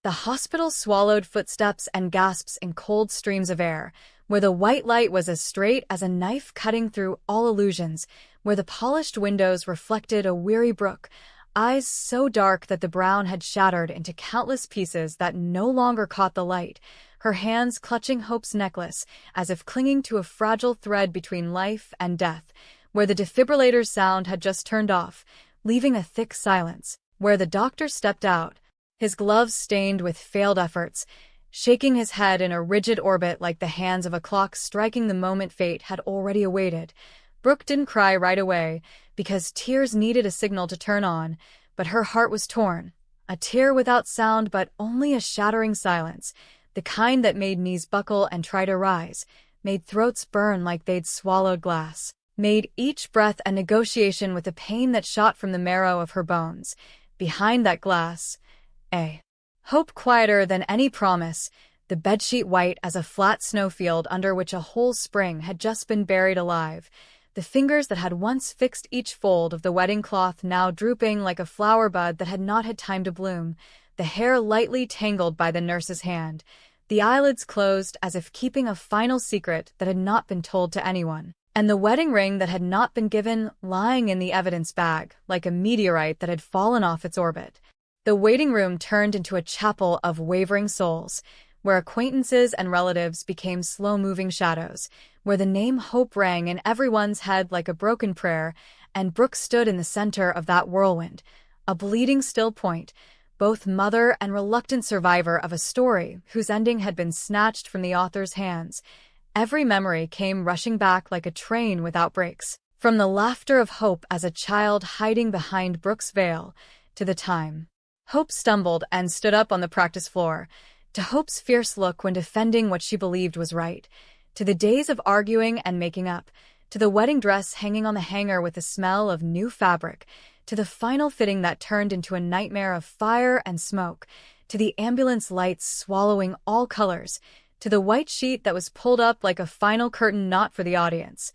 The hospital swallowed footsteps and gasps in cold streams of air, where the white light was as straight as a knife cutting through all illusions, where the polished windows reflected a weary brook, eyes so dark that the brown had shattered into countless pieces that no longer caught the light, her hands clutching Hope's necklace, as if clinging to a fragile thread between life and death, where the defibrillator's sound had just turned off, leaving a thick silence, where the doctor stepped out, his gloves stained with failed efforts, shaking his head in a rigid orbit like the hands of a clock striking the moment fate had already awaited. Brooke didn't cry right away, because tears needed a signal to turn on, but her heart was torn. A tear without sound, but only a shattering silence, the kind that made knees buckle and try to rise, made throats burn like they'd swallowed glass, made each breath a negotiation with the pain that shot from the marrow of her bones. Behind that glass, Hope quieter than any promise, the bedsheet white as a flat snowfield under which a whole spring had just been buried alive, the fingers that had once fixed each fold of the wedding cloth now drooping like a flower bud that had not had time to bloom, the hair lightly tangled by the nurse's hand, the eyelids closed as if keeping a final secret that had not been told to anyone, and the wedding ring that had not been given lying in the evidence bag like a meteorite that had fallen off its orbit. The waiting room turned into a chapel of wavering souls, where acquaintances and relatives became slow-moving shadows, where the name Hope rang in everyone's head like a broken prayer, and Brooke stood in the center of that whirlwind, a bleeding still point, both mother and reluctant survivor of a story whose ending had been snatched from the author's hands. Every memory came rushing back like a train without brakes, from the laughter of Hope as a child hiding behind Brooke's veil, to the time Hope stumbled and stood up on the practice floor, to Hope's fierce look when defending what she believed was right, to the days of arguing and making up, to the wedding dress hanging on the hanger with the smell of new fabric, to the final fitting that turned into a nightmare of fire and smoke, to the ambulance lights swallowing all colors, to the white sheet that was pulled up like a final curtain not for the audience.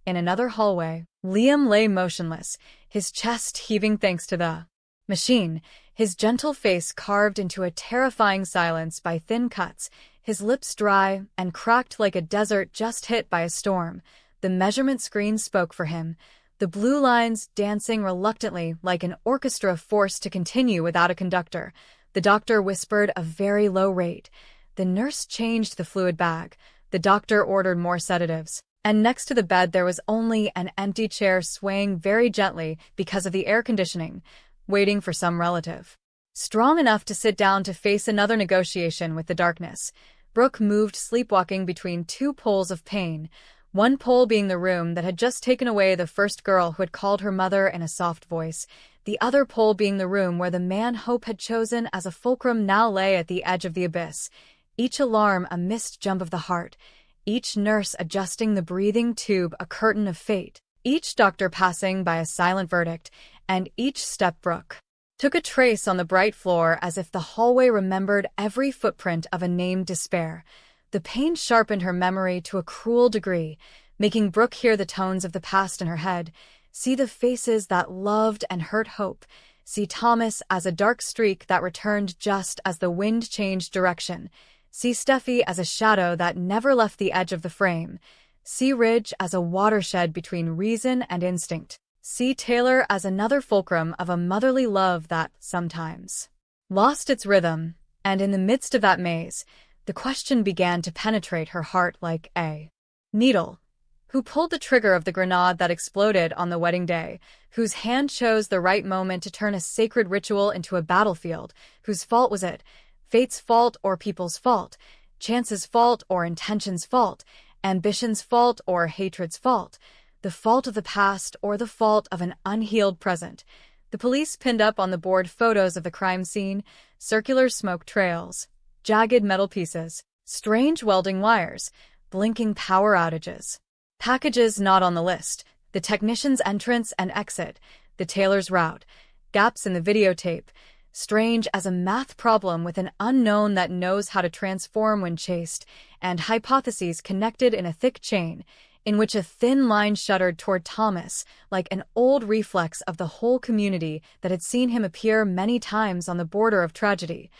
In another hallway, Liam lay motionless, his chest heaving thanks to the machine, his gentle face carved into a terrifying silence by thin cuts, his lips dry and cracked like a desert just hit by a storm. The measurement screen spoke for him, the blue lines dancing reluctantly like an orchestra forced to continue without a conductor. The doctor whispered a very low rate. The nurse changed the fluid bag. The doctor ordered more sedatives. And next to the bed there was only an empty chair swaying very gently because of the air conditioning, waiting for some relative strong enough to sit down to face another negotiation with the darkness. Brooke moved sleepwalking between two poles of pain, one pole being the room that had just taken away the first girl who had called her mother in a soft voice, the other pole being the room where the man Hope had chosen as a fulcrum now lay at the edge of the abyss, each alarm a missed jump of the heart, each nurse adjusting the breathing tube a curtain of fate, each doctor passing by a silent verdict, and each step Brooke took a trace on the bright floor as if the hallway remembered every footprint of a named despair. The pain sharpened her memory to a cruel degree, making Brooke hear the tones of the past in her head, see the faces that loved and hurt Hope, see Thomas as a dark streak that returned just as the wind changed direction, see Steffi as a shadow that never left the edge of the frame, see Ridge as a watershed between reason and instinct, see Taylor as another fulcrum of a motherly love that, sometimes, lost its rhythm, and in the midst of that maze, the question began to penetrate her heart like a needle. Who pulled the trigger of the grenade that exploded on the wedding day? Whose hand chose the right moment to turn a sacred ritual into a battlefield? Whose fault was it? Fate's fault or people's fault? Chance's fault or intention's fault? Ambition's fault or hatred's fault? The fault of the past or the fault of an unhealed present? The police pinned up on the board photos of the crime scene, circular smoke trails, jagged metal pieces, strange welding wires, blinking power outages. Packages not on the list, the technician's entrance and exit, the tailor's route, gaps in the videotape, strange as a math problem with an unknown that knows how to transform when chased, and hypotheses connected in a thick chain, in which a thin line shuddered toward Thomas, like an old reflex of the whole community that had seen him appear many times on the border of tragedy.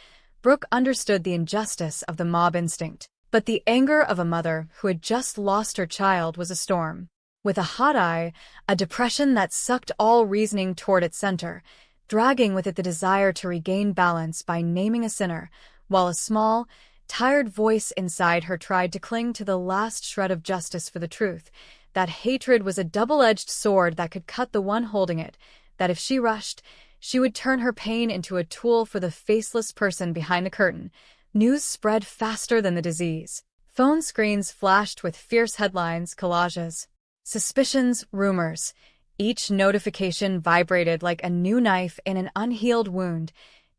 Brooke understood the injustice of the mob instinct. But the anger of a mother who had just lost her child was a storm. With a hot eye, a depression that sucked all reasoning toward its center, dragging with it the desire to regain balance by naming a sinner, while a small, tired voice inside her tried to cling to the last shred of justice for the truth, that hatred was a double-edged sword that could cut the one holding it, that if she rushed, she would turn her pain into a tool for the faceless person behind the curtain. News spread faster than the disease. Phone screens flashed with fierce headlines, collages, suspicions, rumors. Each notification vibrated like a new knife in an unhealed wound.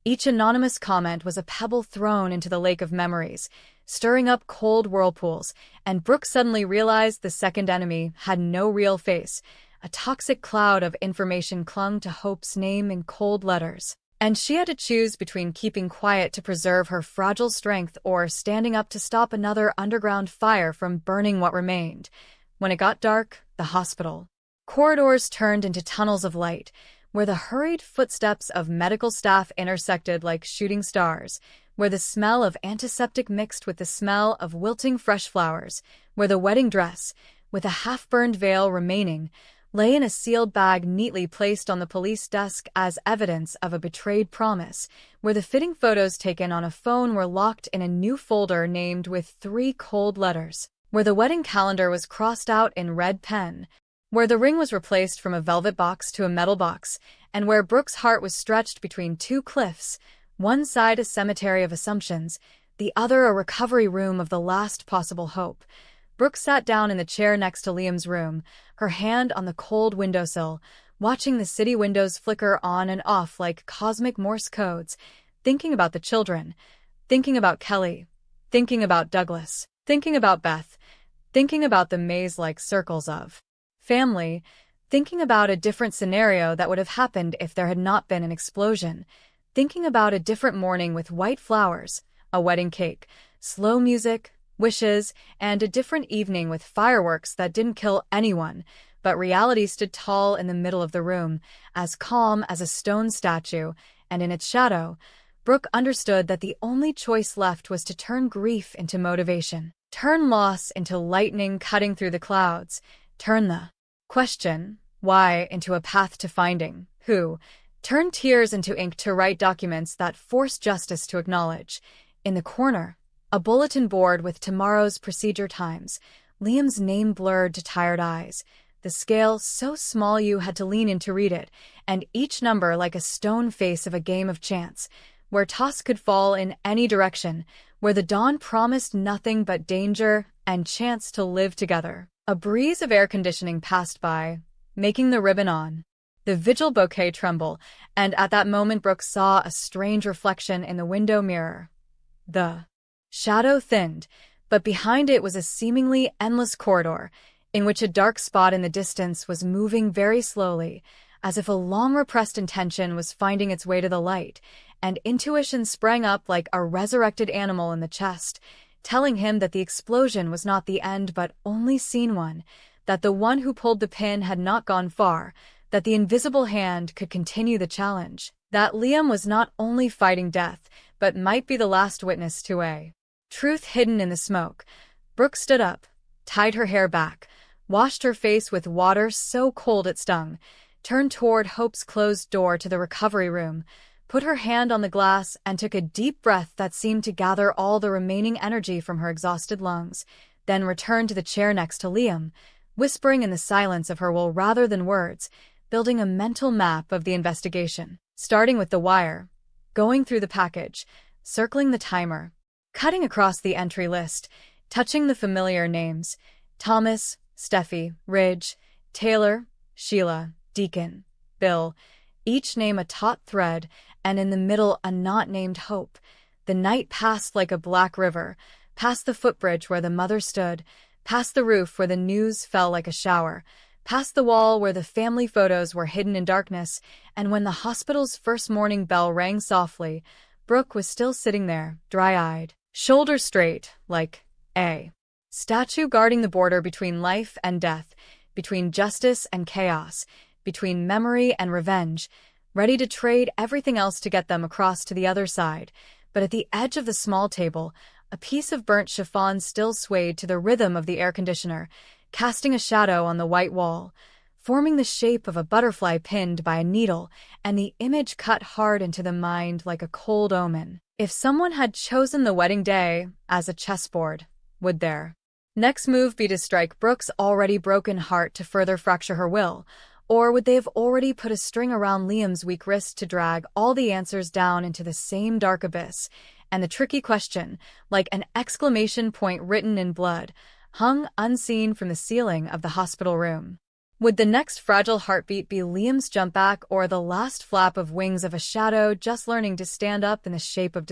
Each anonymous comment was a pebble thrown into the lake of memories, stirring up cold whirlpools, and Brooke suddenly realized the second enemy had no real face. A toxic cloud of information clung to Hope's name in cold letters. And she had to choose between keeping quiet to preserve her fragile strength or standing up to stop another underground fire from burning what remained. When it got dark, the hospital corridors turned into tunnels of light, where the hurried footsteps of medical staff intersected like shooting stars, where the smell of antiseptic mixed with the smell of wilting fresh flowers, where the wedding dress, with a half-burned veil remaining, lay in a sealed bag neatly placed on the police desk as evidence of a betrayed promise, where the fitting photos taken on a phone were locked in a new folder named with 3 cold letters, where the wedding calendar was crossed out in red pen, where the ring was replaced from a velvet box to a metal box, and where Brooke's heart was stretched between 2 cliffs, one side a cemetery of assumptions, the other a recovery room of the last possible hope. Brooke sat down in the chair next to Liam's room, her hand on the cold windowsill, watching the city windows flicker on and off like cosmic Morse codes, thinking about the children, thinking about Kelly, thinking about Douglas, thinking about Beth, thinking about the maze-like circles of family, thinking about a different scenario that would have happened if there had not been an explosion, thinking about a different morning with white flowers, a wedding cake, slow music, wishes, and a different evening with fireworks that didn't kill anyone, but reality stood tall in the middle of the room, as calm as a stone statue, and in its shadow, Brooke understood that the only choice left was to turn grief into motivation, turn loss into lightning cutting through the clouds, turn the question, why, into a path to finding who, turn tears into ink to write documents that force justice to acknowledge. In the corner, a bulletin board with tomorrow's procedure times, Liam's name blurred to tired eyes, the scale so small you had to lean in to read it, and each number like a stone face of a game of chance, where toss could fall in any direction, where the dawn promised nothing but danger and chance to live together. A breeze of air conditioning passed by, making the ribbon on the vigil bouquet tremble, and at that moment Brooke saw a strange reflection in the window mirror. The shadow thinned, but behind it was a seemingly endless corridor, in which a dark spot in the distance was moving very slowly, as if a long-repressed intention was finding its way to the light, and intuition sprang up like a resurrected animal in the chest, telling him that the explosion was not the end but only scene one, that the one who pulled the pin had not gone far, that the invisible hand could continue the challenge, that Liam was not only fighting death, but might be the last witness to a truth hidden in the smoke. Brooke stood up, tied her hair back, washed her face with water so cold it stung, turned toward Hope's closed door to the recovery room, put her hand on the glass and took a deep breath that seemed to gather all the remaining energy from her exhausted lungs, then returned to the chair next to Liam, whispering in the silence of her will rather than words, building a mental map of the investigation, starting with the wire, going through the package, circling the timer, cutting across the entry list, touching the familiar names, Thomas, Steffi, Ridge, Taylor, Sheila, Deacon, Bill, each name a taut thread, and in the middle a knot named Hope. The night passed like a black river, past the footbridge where the mother stood, past the roof where the news fell like a shower, past the wall where the family photos were hidden in darkness, and when the hospital's first morning bell rang softly, Brooke was still sitting there, dry-eyed, shoulders straight, like a statue guarding the border between life and death, between justice and chaos, between memory and revenge, ready to trade everything else to get them across to the other side. but at the edge of the small table, a piece of burnt chiffon still swayed to the rhythm of the air conditioner, casting a shadow on the white wall, forming the shape of a butterfly pinned by a needle, and the image cut hard into the mind like a cold omen. If someone had chosen the wedding day as a chessboard, would their next move be to strike Brooke's already broken heart to further fracture her will, or would they have already put a string around Liam's weak wrist to drag all the answers down into the same dark abyss? And the tricky question, like an exclamation point written in blood, hung unseen from the ceiling of the hospital room. Would the next fragile heartbeat be Liam's jump back or the last flap of wings of a shadow just learning to stand up in the shape of